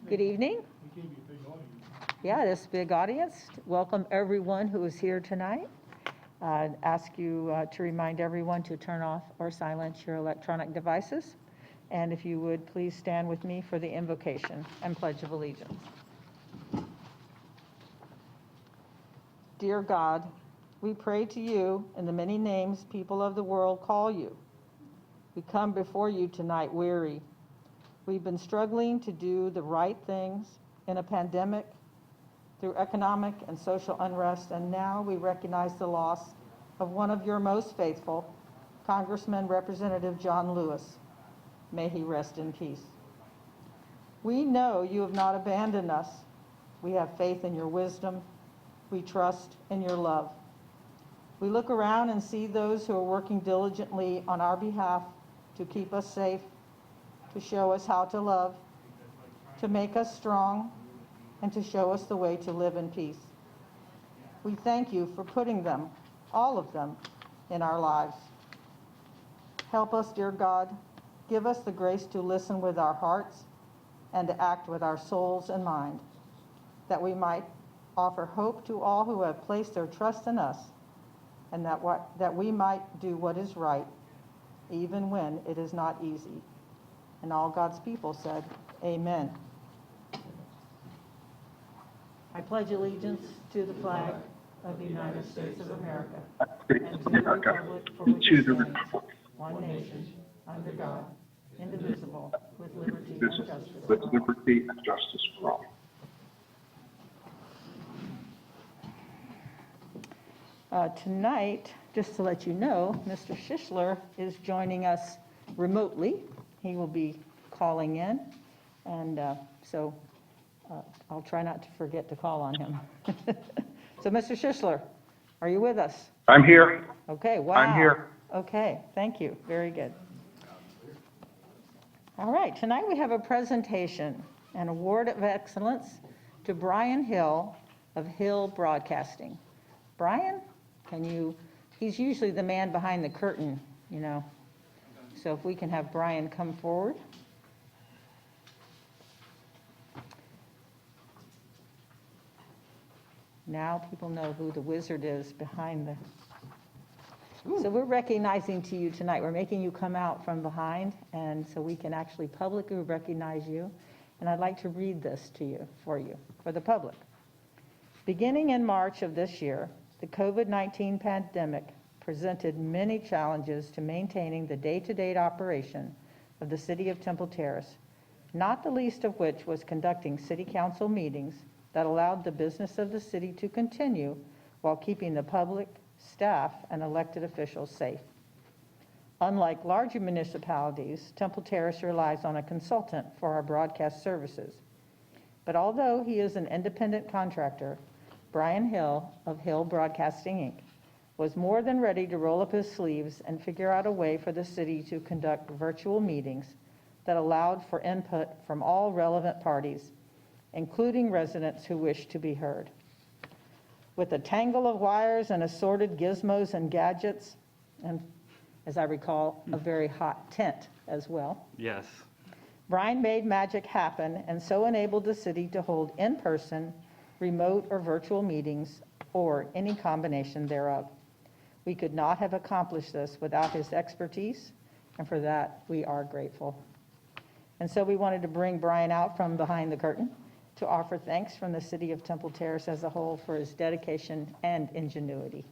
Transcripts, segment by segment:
Good evening. Yeah, this big audience. Welcome everyone who is here tonight. Ask you to remind everyone to turn off or silence your electronic devices. And if you would please stand with me for the invocation and Pledge of Allegiance. Dear God, we pray to you in the many names people of the world call you. We come before you tonight weary. We've been struggling to do the right things in a pandemic, through economic and social unrest, and now we recognize the loss of one of your most faithful, Congressman Representative John Lewis. May he rest in peace. We know you have not abandoned us. We have faith in your wisdom. We trust in your love. We look around and see those who are working diligently on our behalf to keep us safe, to show us how to love, to make us strong, and to show us the way to live in peace. We thank you for putting them, all of them, in our lives. Help us, dear God. Give us the grace to listen with our hearts and to act with our souls and mind, that we might offer hope to all who have placed their trust in us, and that we might do what is right, even when it is not easy. And all God's people said, amen. I pledge allegiance to the flag of the United States of America and to the republic for which it stands, one nation, under God, indivisible, with liberty and justice for all. Tonight, just to let you know, Mr. Shishler is joining us remotely. He will be calling in, and so I'll try not to forget to call on him. So, Mr. Shishler, are you with us? I'm here. Okay, wow. I'm here. Okay, thank you. Very good. All right, tonight we have a presentation, an award of excellence to Brian Hill of Hill Broadcasting. Brian, he's usually the man behind the curtain, you know. So if we can have Brian come forward. Now people know who the wizard is behind the... So we're recognizing to you tonight. We're making you come out from behind, and so we can actually publicly recognize you. And I'd like to read this to you, for the public. Beginning in March of this year, the COVID-19 pandemic presented many challenges to maintaining the day-to-day operation of the City of Temple Terrace, not the least of which was conducting City Council meetings that allowed the business of the city to continue while keeping the public, staff, and elected officials safe. Unlike larger municipalities, Temple Terrace relies on a consultant for our broadcast services. But although he is an independent contractor, Brian Hill of Hill Broadcasting, Inc., was more than ready to roll up his sleeves and figure out a way for the city to conduct virtual meetings that allowed for input from all relevant parties, including residents who wish to be heard. With a tangle of wires and assorted gizmos and gadgets, and as I recall, a very hot tent as well. Yes. Brian made magic happen and so enabled the city to hold in-person, remote, or virtual meetings, or any combination thereof. We could not have accomplished this without his expertise, and for that, we are grateful. And so we wanted to bring Brian out from behind the curtain to offer thanks from the City of Temple Terrace as a whole for his dedication and ingenuity.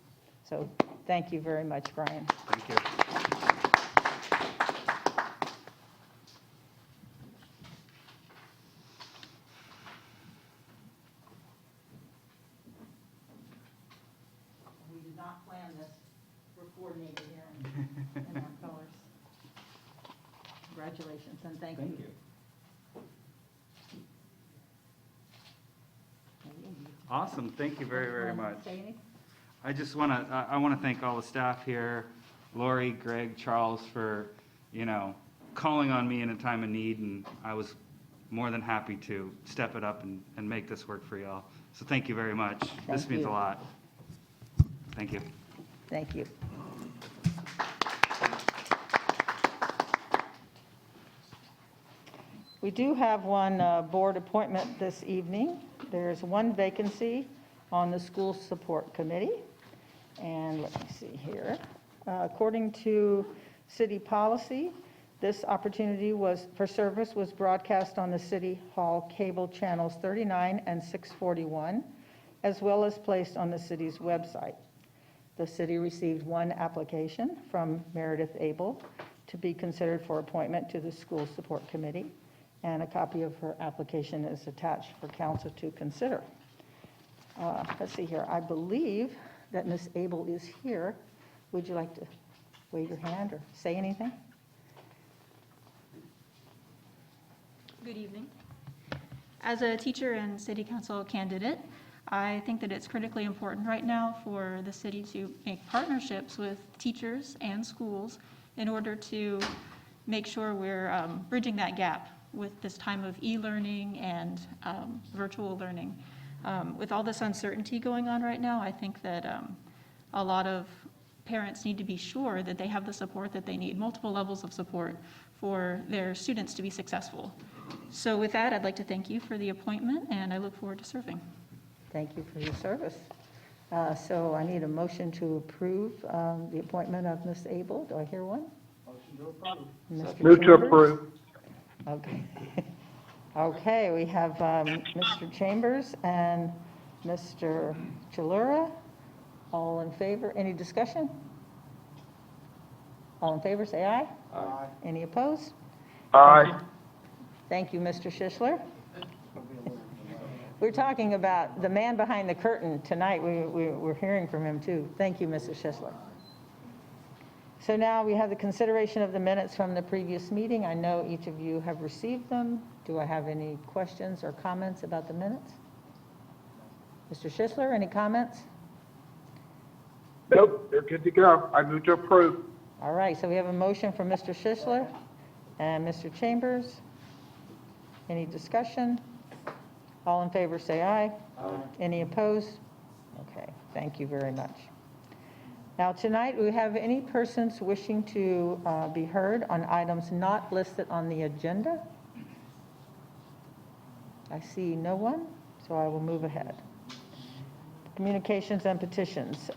So thank you very much, Brian. Thank you. We did not plan this. We're coordinated here in our colors. Congratulations and thank you. Thank you. Awesome. Thank you very, very much. Say anything? I just want to thank all the staff here, Lori, Greg, Charles, for, calling on me in a time of need, and I was more than happy to step it up and make this work for y'all. So thank you very much. This means a lot. Thank you. Thank you. We do have one board appointment this evening. There's one vacancy on the School Support Committee. And let me see here. According to city policy, this opportunity for service was broadcast on the City Hall cable channels 39 and 641, as well as placed on the city's website. The city received one application from Meredith Abel to be considered for appointment to the School Support Committee, and a copy of her application is attached for council to consider. Let's see here. I believe that Ms. Abel is here. Would you like to wave your hand or say anything? Good evening. As a teacher and city council candidate, I think that it's critically important right now for the city to make partnerships with teachers and schools in order to make sure we're bridging that gap with this time of e-learning and virtual learning. With all this uncertainty going on right now, I think that a lot of parents need to be sure that they have the support that they need, multiple levels of support for their students to be successful. So with that, I'd like to thank you for the appointment, and I look forward to serving. Thank you for your service. So I need a motion to approve the appointment of Ms. Abel. Do I hear one? Motion to approve. Mr. Move to Chambers? approve. Okay. Okay, we have Mr. Chambers and Mr. Chalura. All in favor? Any discussion? All in favor, say aye. Aye. Any opposed? Aye. Thank you, Mr. Schishler. We're talking about the man behind the curtain tonight. We're hearing from him, too. Thank you, Mr. Schishler. So now we have the consideration of the minutes from the previous meeting. I know each of you have received them. Do I have any questions or comments about the minutes? Mr. Schishler, any comments? Nope, they're good to go. I move to approve. All right, so we have a motion from Mr. Schishler and Mr. Chambers. Any discussion? All in favor, say aye. Aye. Any opposed? Okay, thank you very much. Now, tonight, we have any persons wishing to be heard on items not listed on the agenda? I see no one, so I will move ahead. Communications and petitions.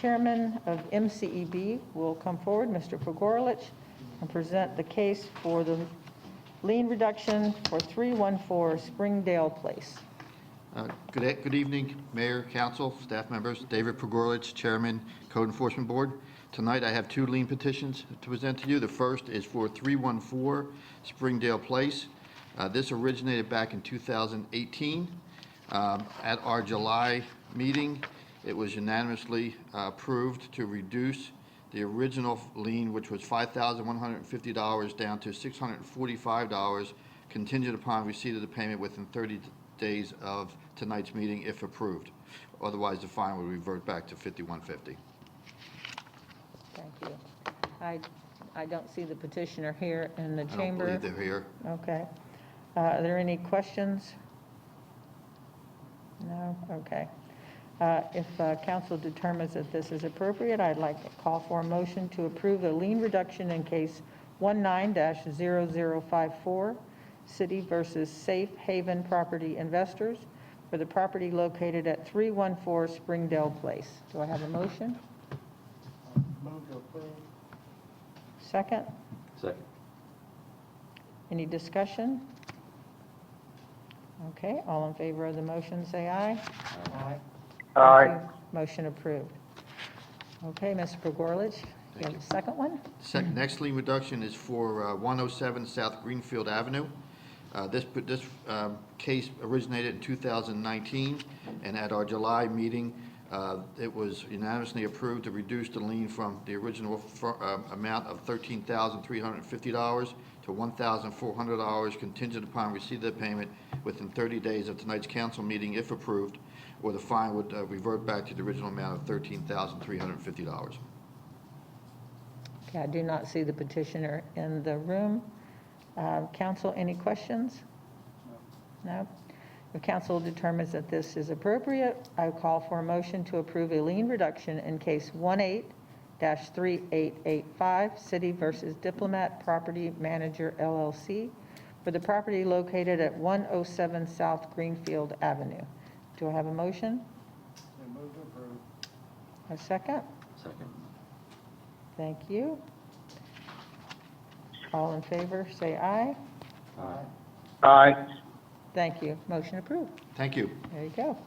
Chairman of MCEB will come forward, Mr. Pogorlich, and present the case for the lien reduction for 314 Springdale Place. Good evening, Mayor, Council, staff members. David Pogorlich, Chairman, Code Enforcement Board. Tonight I have two lien petitions to present to you. The first is for 314 Springdale Place. This originated back in 2018. At our July meeting, it was unanimously approved to reduce the original lien, which was $5,150, down to $645, contingent upon receipt of the payment within 30 days of tonight's meeting, if approved. Otherwise, the fine will revert back to $5,150. Thank you. I don't see the petitioner here in the I don't chamber. believe they're here. Okay. Are there any questions? No? Okay. If council determines that this is appropriate, I'd like to call for a motion to approve the lien reduction in case 19-0054, City versus Safe Haven Property Investors, for the property located at 314 Springdale Place. Do I have a motion? Move to approve. Second? Second. Any discussion? Okay, all in favor of the motion, say aye. Aye. Aye. Motion approved. Okay, Mr. Pogorlich, you have a second one? Next lien reduction is for 107 South Greenfield Avenue. This case originated in 2019, and at our July meeting, it was unanimously approved to reduce the lien from the original amount of $13,350 to $1,400, contingent upon receipt of the payment within 30 days of tonight's council meeting, if approved, or the fine would revert back to the original amount of $13,350. Okay, I do not see the petitioner in the room. Council, any questions? No? If council determines that this is appropriate, I call for a motion to approve a lien reduction in case 18-3885, City versus Diplomat Property Manager LLC, for the property located at 107 South Greenfield Avenue. Do I have a motion? Move to approve. A second? Second. Thank you. All in favor, say aye. Aye. Thank you. Motion approved. Thank you. There you go.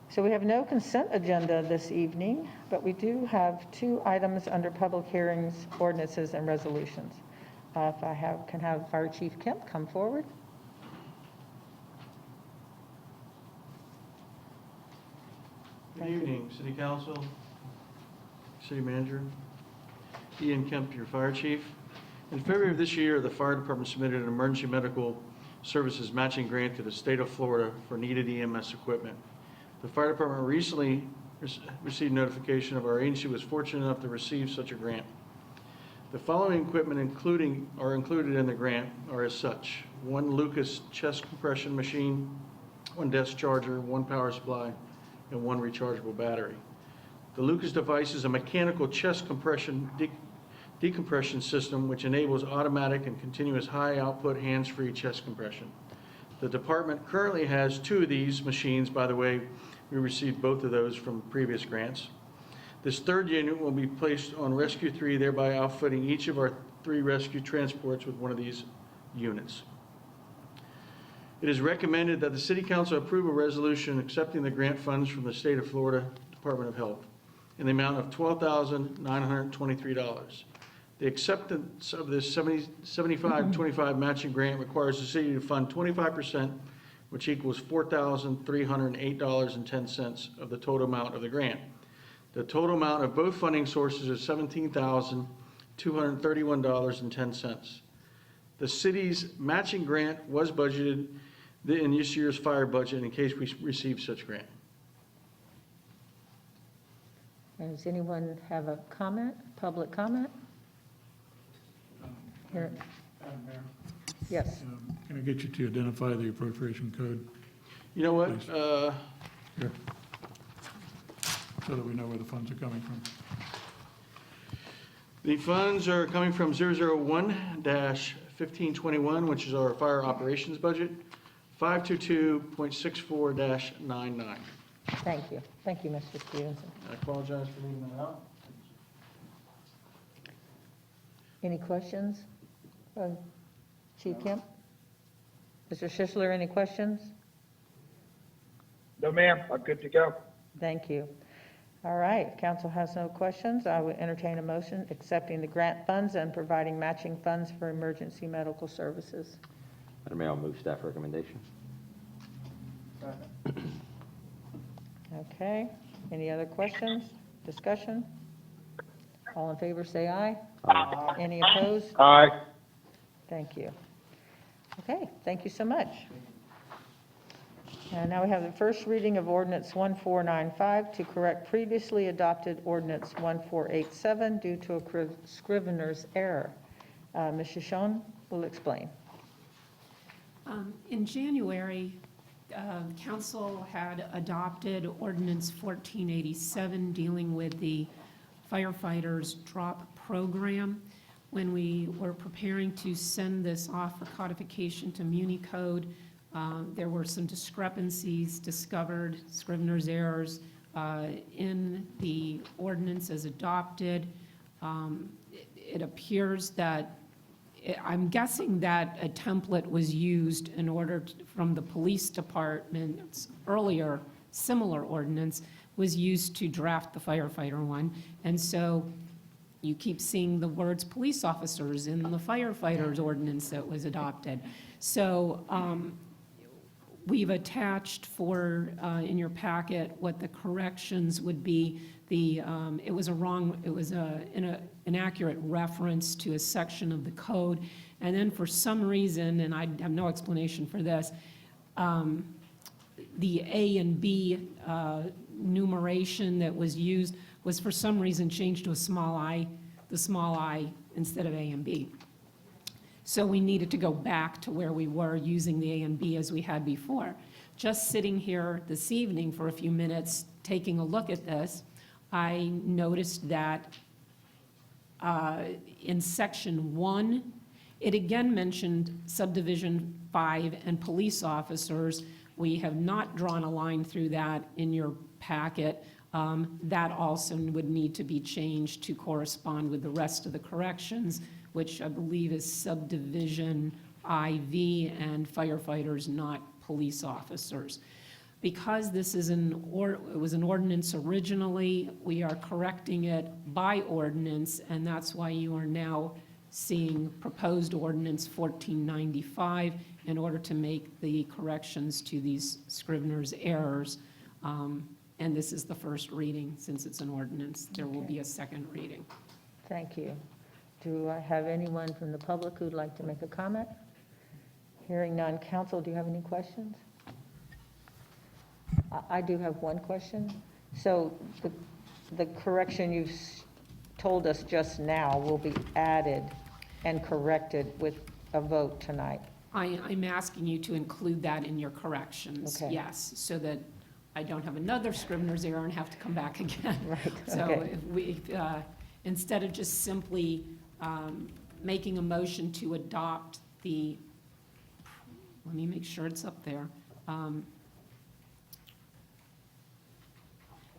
So we have no consent agenda this evening, but we do have 2 items under public hearings, ordinances, and resolutions. If I can have Fire Chief Kemp come forward. Good evening, City Council, City Manager. Ian Kemp, your Fire Chief. In February of this year, the Fire Department submitted an emergency medical services matching grant to the state of Florida for needed EMS equipment. The Fire Department recently received notification of our agency was fortunate enough to receive such a grant. The following equipment are included in the grant are as such: 1 Lucas chest compression machine, 1 desk charger, 1 power supply, and 1 rechargeable battery. The Lucas device is a mechanical chest compression decompression system which enables automatic and continuous high output hands-free chest compression. The department currently has 2 of these machines. By the way, we received both of those from previous grants. This 3rd unit will be placed on Rescue 3, thereby outfitting each of our 3 rescue transports with 1 of these units. It is recommended that the City Council approve a resolution accepting the grant funds from the State of Florida Department of Health in the amount of $12,923. The acceptance of this 75-25 matching grant requires the city to fund 25%, which equals $4,308.10 of the total amount of the grant. The total amount of both funding sources is $17,231.10. The city's matching grant was budgeted in this year's fire budget in case we receive such grant. Does anyone have a comment, public comment? Here. Yes. Can I get you to identify the appropriation code You know what? Please. here? So that we know where the funds are coming from. The funds are coming from 001-1521, which is our fire operations budget, 522.64-99. Thank you. Thank you, Mr. Stevenson. I apologize for leaving that out. Any questions? Chief Kemp? Mr. Schisler, any questions? No, ma'am, I'm good to go. Thank you. All right, council has no questions. I would entertain a motion accepting the grant funds and providing matching funds for emergency medical services. Madam Mayor, I'll move staff recommendation. Okay, any other questions, discussion? All in favor, say aye. Aye. Any opposed? Aye. Thank you. Okay, thank you so much. And now we have the first reading of Ordinance 1495 to correct previously adopted Ordinance 1487 due to a scrivener's error. Ms. Shoshone will explain. In January, Council had adopted Ordinance 1487 dealing with the firefighters drop program. When we were preparing to send this off for codification to Muni Code, there were some discrepancies discovered, scrivener's errors in the ordinance as adopted. It appears that, I'm guessing that a template was used in order from the police department's earlier similar ordinance was used to draft the firefighter one. And so you keep seeing the words police officers in the firefighters ordinance that was adopted. So we've attached in your packet what the corrections would be. It was an inaccurate reference to a section of the code. And then for some reason, and I have no explanation for this, the A and B numeration that was used was for some reason changed to the small I instead of A and B. So we needed to go back to where we were using the A and B as we had before. Just sitting here this evening for a few minutes, taking a look at this, I noticed that in section 1, It again mentioned subdivision 5 and police officers. We have not drawn a line through that in your packet. That also would need to be changed to correspond with the rest of the corrections, which I believe is subdivision IV and firefighters, not police officers. Because this is it was an ordinance originally, we are correcting it by ordinance, and that's why you are now seeing proposed ordinance 1495 in order to make the corrections to these scrivener's errors. And this is the first reading, since it's an ordinance. There will be a second reading. Thank you. Do I have anyone from the public who'd like to make a comment? Hearing none. Council, do you have any questions? I do have one question. So the correction you've told us just now will be added and corrected with a vote tonight. I'm asking you to include that in your corrections, Okay. yes, so that I don't have another scrivener's error and have to come back again. Right, So okay. if we, instead of just simply making a motion to adopt the, let me make sure it's up there.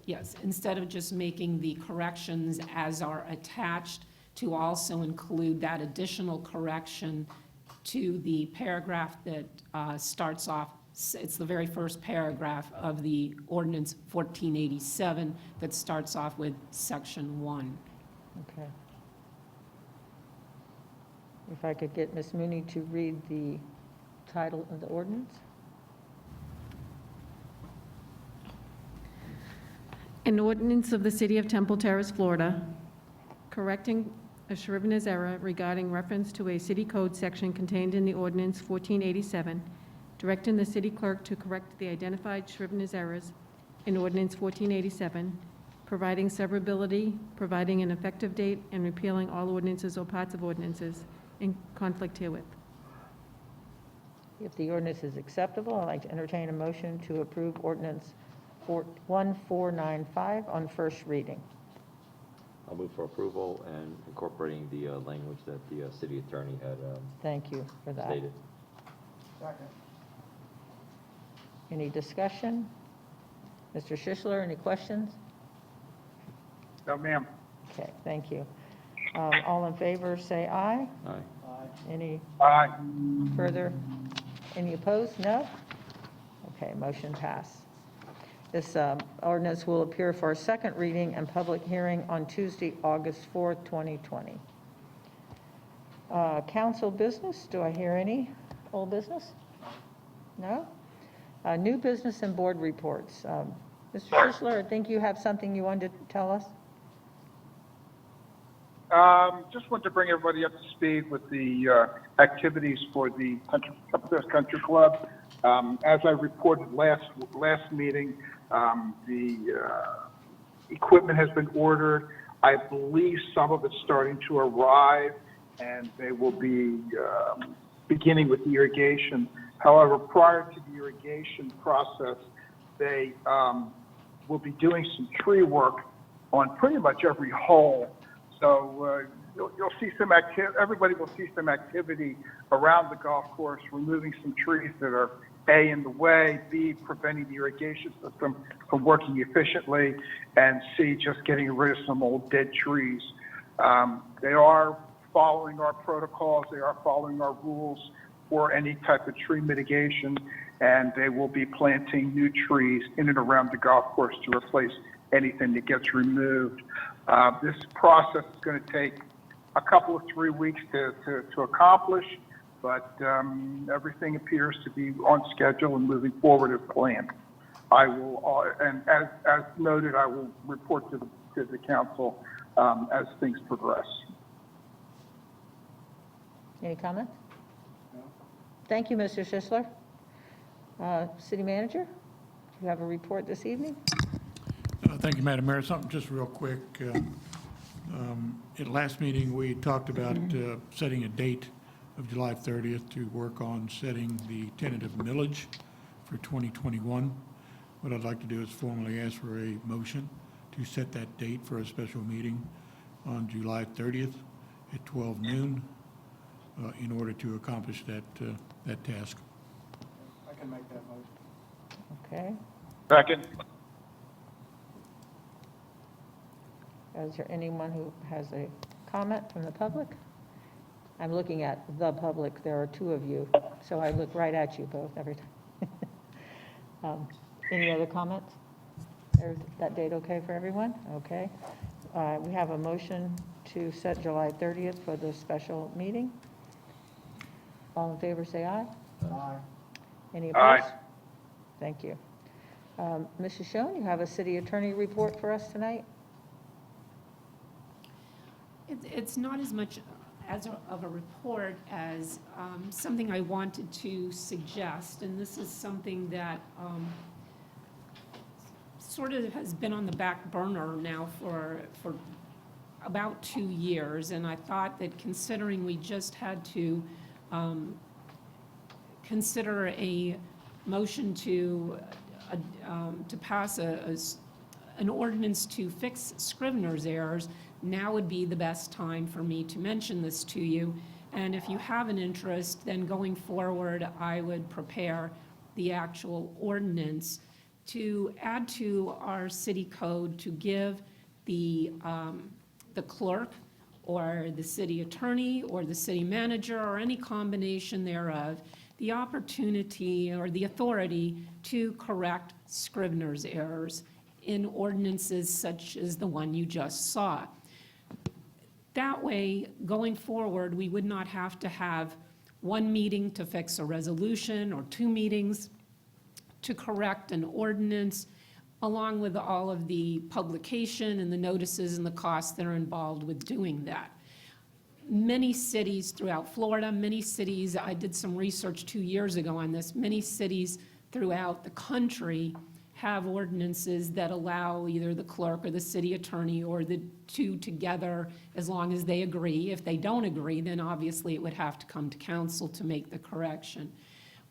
Yes, instead of just making the corrections as are attached, to also include that additional correction to the paragraph that starts off, it's the very first paragraph of the ordinance 1487 that starts off with section 1. Okay. If I could get Ms. Mooney to read the title of the ordinance? An ordinance of the City of Temple Terrace, Florida, correcting a scrivener's error regarding reference to a city code section contained in the ordinance 1487, directing the city clerk to correct the identified scrivener's errors in ordinance 1487, providing severability, providing an effective date, and repealing all ordinances or parts of ordinances in conflict herewith. If the ordinance is acceptable, I'd like to entertain a motion to approve ordinance 1495 on first reading. I'll move for approval and incorporating the language that the city attorney had Thank you for that. stated. Second. Any discussion? Mr. Schischler, any questions? No, ma'am. Okay, thank you. All in favor, say aye. Aye. Any Aye. further? Any opposed? No? Okay, motion passed. This ordinance will appear for a second reading and public hearing on Tuesday, August 4th, 2020. Council business, do I hear any? Old business? No? New business and board reports. Mr. Schischler, I think you have something you wanted to tell us? Just want to bring everybody up to speed with the activities for the Upstairs Country Club. As I reported last meeting, the equipment has been ordered. I believe some of it's starting to arrive, and they will be beginning with the irrigation. However, prior to the irrigation process, they will be doing some tree work on pretty much every hole. So you'll see some everybody will see some activity around the golf course, removing some trees that are A, in the way, B, preventing the irrigation system from working efficiently, and C, just getting rid of some old dead trees. They are following our protocols, they are following our rules for any type of tree mitigation, and they will be planting new trees in and around the golf course to replace anything that gets removed. This process is going to take a couple of 3 weeks to accomplish, but everything appears to be on schedule and moving forward as planned. I will, and as noted, I will report to the council as things progress. Any comments? No. Thank you, Mr. Schischler. City Manager, do you have a report this evening? Thank you, Madam Mayor. Something just real quick. At last meeting, we talked about setting a date of July 30th to work on setting the tentative millage for 2021. What I'd like to do is formally ask for a motion to set that date for a special meeting on July 30th at 12 noon in order to accomplish that task. I can make that motion. Okay. Second. Is there anyone who has a comment from the public? I'm looking at the public. There are two of you, so I look right at you both every time. Any other comments? Is that date okay for everyone? Okay. We have a motion to set July 30th for the special meeting. All in favor, say aye. Aye. Any Aye. opposed? Thank you. Mrs. Schoen, you have a city attorney report for us tonight? It's not as much of a report as something I wanted to suggest, and this is something that sort of has been on the back burner now for about 2 years, and I thought that considering we just had to consider a motion to pass an ordinance to fix scrivener's errors, now would be the best time for me to mention this to you. And if you have an interest, then going forward, I would prepare the actual ordinance to add to our city code to give the clerk or the city attorney or the city manager or any combination thereof the opportunity or the authority to correct scrivener's errors in ordinances such as the one you just saw. That way, going forward, we would not have to have one meeting to fix a resolution or 2 meetings to correct an ordinance, along with all of the publication and the notices and the costs that are involved with doing that. Many cities throughout Florida, many cities, I did some research 2 years ago on this, many cities throughout the country have ordinances that allow either the clerk or the city attorney or the two together, as long as they agree. If they don't agree, then obviously it would have to come to council to make the correction.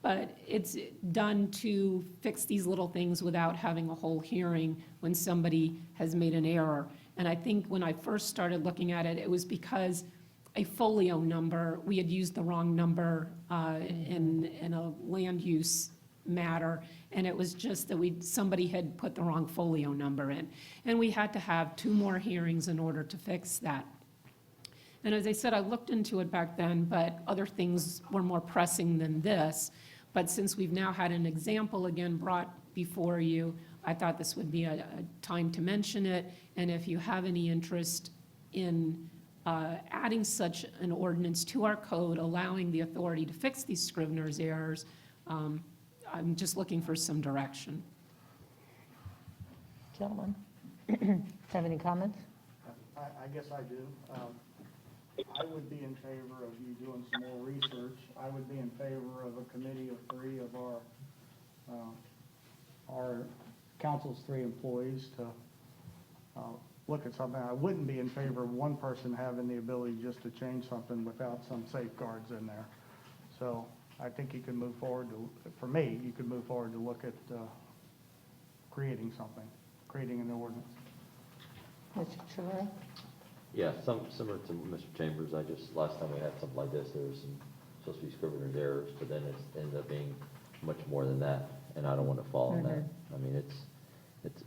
But it's done to fix these little things without having a whole hearing when somebody has made an error. And I think when I first started looking at it, it was because a folio number, we had used the wrong number in a land use matter, and it was just that somebody had put the wrong folio number in. And we had to have 2 more hearings in order to fix that. And as I said, I looked into it back then, but other things were more pressing than this. But since we've now had an example again brought before you, I thought this would be a time to mention it. And if you have any interest in adding such an ordinance to our code, allowing the authority to fix these scrivener's errors, I'm just looking for some direction. Gentlemen, have any comments? I guess I do. I would be in favor of you doing some more research. I would be in favor of a committee of 3 of our council's 3 employees to look at something. I wouldn't be in favor of one person having the ability just to change something without some safeguards in there. So I think you can move forward for me, you could move forward to look at creating an ordinance. Mr. Chilera? Yeah, similar to Mr. Chambers, last time we had something like this, there was supposed to be scrivener's errors, but then it ended up being much more than that, and I don't want to fall in that. I mean,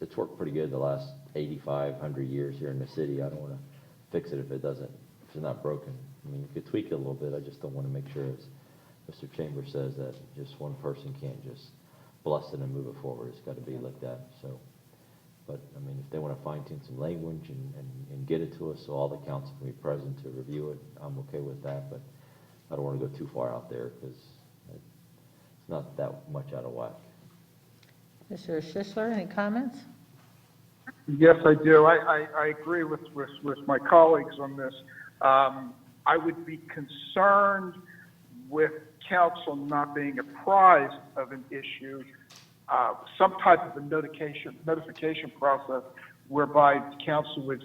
it's worked pretty good the last 100 years here in the city. I don't want to fix it if it's not broken. I mean, you could tweak it a little bit, I just don't want to make sure, as Mr. Chambers says, that just one person can't just bless it and move it forward. It's got to be looked at, so. But, I mean, if they want to fine-tune some language and get it to us so all the council can be present to review it, I'm okay with that, but I don't want to go too far out there because it's not that much out of whack. Mr. Schisler, any comments? Yes, I do. I agree with my colleagues on this. I would be concerned with council not being apprised of an issue, some type of a notification process whereby the council would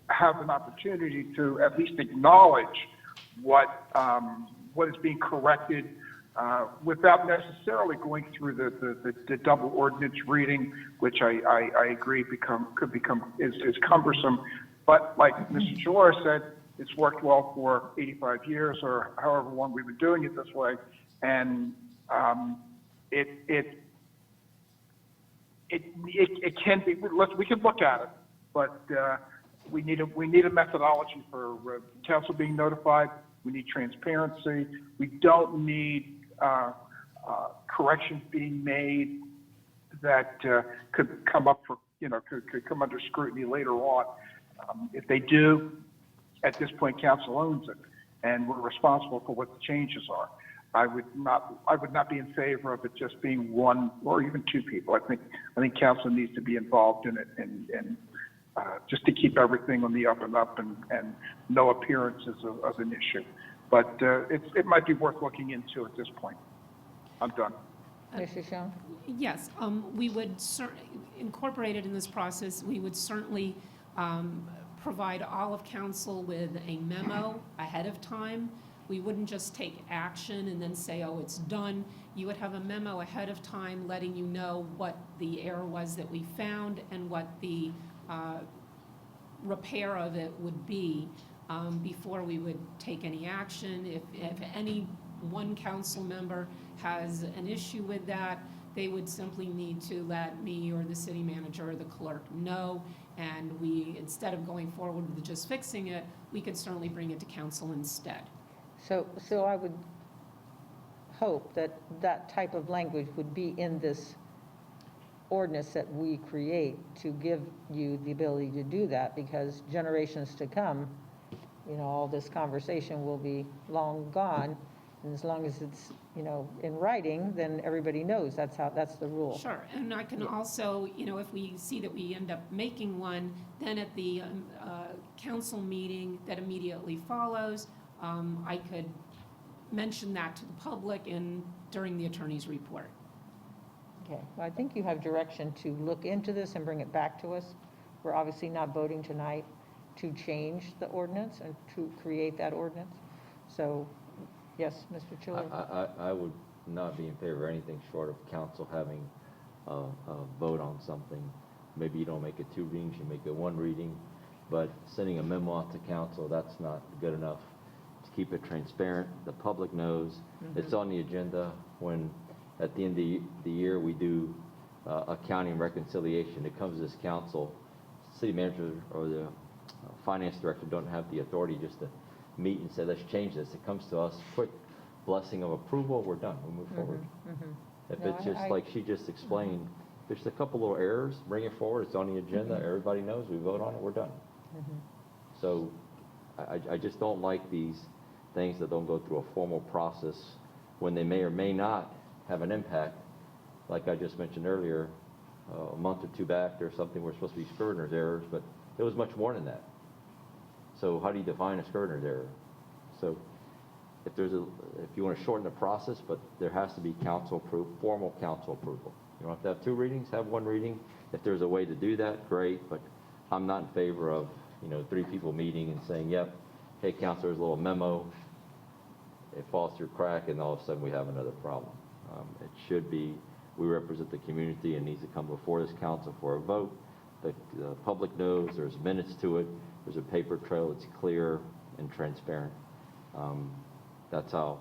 have an opportunity to at least acknowledge what is being corrected without necessarily going through the double ordinance reading, which I agree is cumbersome. But like Mr. Chilera said, It's worked well for 85 years or however long we've been doing it this way. And it can be, we can look at it, but we need a methodology for council being notified. We need transparency. We don't need corrections being made that could come up for, could come under scrutiny later on. If they do, at this point, council owns it, and we're responsible for what the changes are. I would not be in favor of it just being one or even two people. I think council needs to be involved in it, and just to keep everything on the up and up, and no appearances of an issue. But it might be worth looking into at this point. I'm done. Mrs. Young? Yes, we would incorporate it in this process. We would certainly provide all of council with a memo ahead of time. We wouldn't just take action and then say, oh, it's done. You would have a memo ahead of time letting you know what the error was that we found and what the repair of it would be before we would take any action. If any one council member has an issue with that, they would simply need to let me or the city manager or the clerk know, and we, instead of going forward with just fixing it, we could certainly bring it to council instead. So I would hope that that type of language would be in this ordinance that we create to give you the ability to do that, because generations to come, all this conversation will be long gone. And as long as it's, in writing, then everybody knows that's the rule. Sure, and I can also, if we see that we end up making one, then at the council meeting that immediately follows, I could mention that to the public during the attorney's report. Okay, well, I think you have direction to look into this and bring it back to us. We're obviously not voting tonight to change the ordinance and to create that ordinance. So, yes, Mr. Chiller? I would not be in favor of anything short of council having a vote on something. Maybe you don't make it 2 readings, you make it 1 reading, but sending a memo out to council, that's not good enough. To keep it transparent, the public knows, it's on the agenda. When at the end of the year we do accounting reconciliation, it comes to this council. City manager or the finance director don't have the authority just to meet and say, let's change this. It comes to us, quick blessing of approval, we're done, we move forward. If No, it's just like she just explained, there's a couple little errors, bring it forward, it's on the agenda, everybody knows, we vote on it, we're done. So I just don't like these things that don't go through a formal process when they may or may not have an impact. Like I just mentioned earlier, a month or 2 back, there's something we're supposed to be scrivener's errors, but it was much more than that. So how do you define a scrivener's error? So if you want to shorten the process, but there has to be council approval, formal council approval. You don't have to have 2 readings, have 1 reading. If there's a way to do that, great, but I'm not in favor of, 3 people meeting and saying, yep, hey, council, there's a little memo. It falls through crack, and all of a sudden we have another problem. It should be, we represent the community and needs to come before this council for a vote. The public knows, there's minutes to it, there's a paper trail, it's clear and transparent. That's how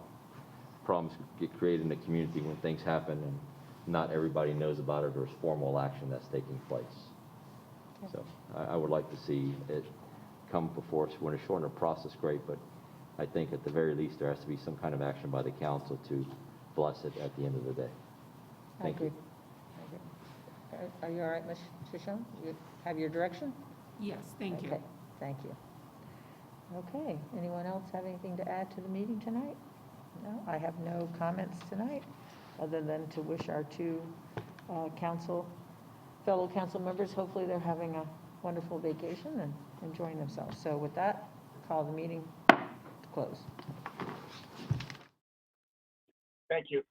problems get created in the community when things happen and not everybody knows about it, or there's formal action that's taking place. So I would like to see it come before us. When it's shortened a process, great, but I think at the very least there has to be some kind of action by the council to bless it at the end of the day. Thank you. Are you all right, Ms. Shishon? You have your direction? Yes, thank you. Okay, thank you. Okay, anyone else have anything to add to the meeting tonight? No, I have no comments tonight, other than to wish our 2 fellow council members, hopefully they're having a wonderful vacation and enjoying themselves. So with that, call the meeting to close. Thank you.